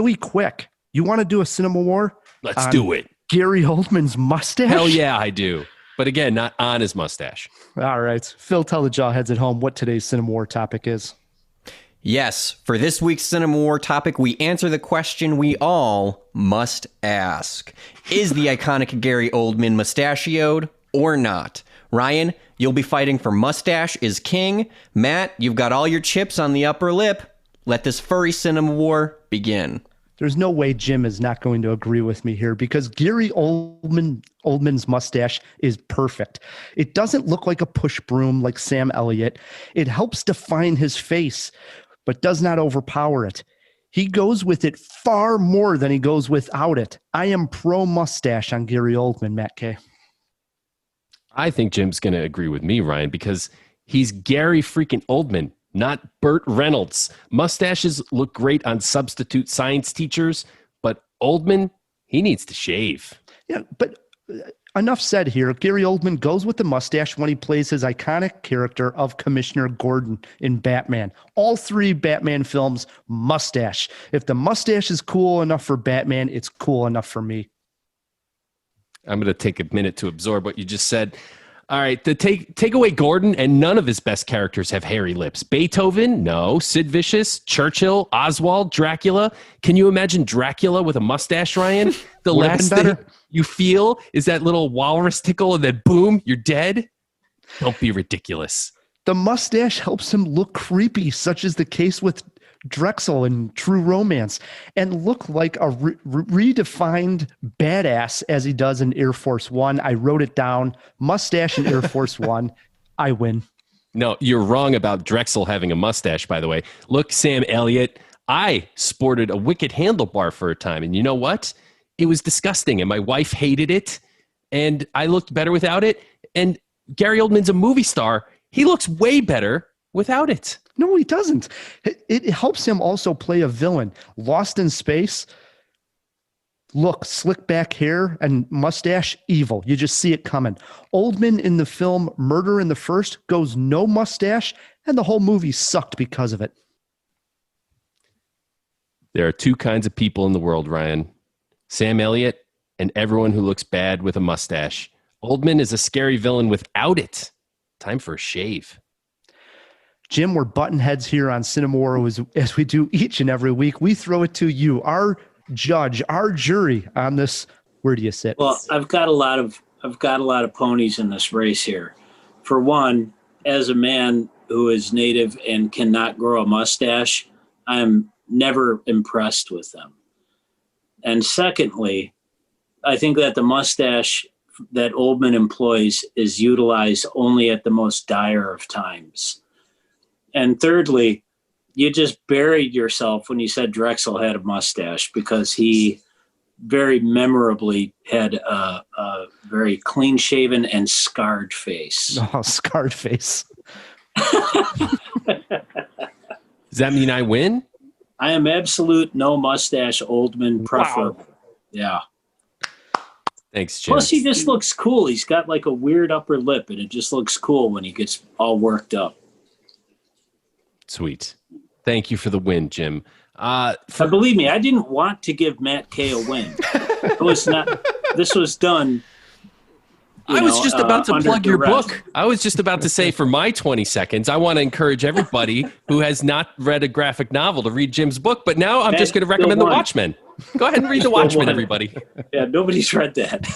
really quick. You want to do a cinema war? Let's do it. Gary Oldman's mustache? Hell yeah, I do. But again, not on his mustache. All right. Phil, tell the jawheads at home what today's cinema war topic is. Yes, for this week's Cinema War topic, we answer the question we all must ask. Is the iconic Gary Oldman mustachioed or not? Ryan, you'll be fighting for Mustache is King. Matt, you've got all your chips on the upper lip. Let this furry cinema war begin. There's no way Jim is not going to agree with me here because Gary Oldman's mustache is perfect. It doesn't look like a push broom like Sam Elliott. It helps define his face, but does not overpower it. He goes with it far more than he goes without it. I am pro mustache on Gary Oldman, Matt K. I think Jim's going to agree with me, Ryan, because he's Gary freaking Oldman, not Burt Reynolds. Mustaches look great on substitute science teachers, but Oldman, he needs to shave. Yeah, but enough said here. Gary Oldman goes with the mustache when he plays his iconic character of Commissioner Gordon in Batman. All 3 Batman films, mustache. If the mustache is cool enough for Batman, it's cool enough for me. I'm going to take a minute to absorb what you just said. All right, take away Gordon, and none of his best characters have hairy lips. Beethoven, no. Sid Vicious, Churchill, Oswald, Dracula. Can you imagine Dracula with a mustache, Ryan? The last thing you feel is that little walrus tickle, and then boom, you're dead? Don't be ridiculous. The mustache helps him look creepy, such as the case with Drexel in True Romance, and look like a redefined badass as he does in Air Force One. I wrote it down. Mustache in Air Force One. I win. No, you're wrong about Drexel having a mustache, by the way. Look, Sam Elliott, I sported a wicked handlebar for a time, and you know what? It was disgusting, and my wife hated it, and I looked better without it. And Gary Oldman's a movie star. He looks way better without it. No, he doesn't. It helps him also play a villain. Lost in Space, look, slick back hair and mustache, evil. You just see it coming. Oldman in the film Murder in the First goes no mustache, and the whole movie sucked because of it. There are 2 kinds of people in the world, Ryan. Sam Elliott and everyone who looks bad with a mustache. Oldman is a scary villain without it. Time for a shave. Jim, we're button heads here on Cinema War as we do each and every week. We throw it to you, our judge, our jury on this. Where do you sit? Well, I've got a lot of ponies in this race here. For one, as a man who is native and cannot grow a mustache, I'm never impressed with them. And secondly, I think that the mustache that Oldman employs is utilized only at the most dire of times. And thirdly, you just buried yourself when you said Drexel had a mustache because he very memorably had a very clean-shaven and scarred face. Oh, scarred face. Does that mean I win? I am absolute no mustache Oldman preferable. Wow. Yeah. Thanks, Jim. Plus, he just looks cool. He's got like a weird upper lip, and it just looks cool when he gets all worked up. Sweet. Thank you for the win, Jim. Believe me, I didn't want to give Matt K a win. This was done. I was just about to plug your duress. book. I was just about to say for my 20 seconds, I want to encourage everybody who has not read a graphic novel to read Jim's book. But now I'm just going to recommend The Watchmen. Go ahead and read The Watchmen, everybody. Yeah, nobody's read that.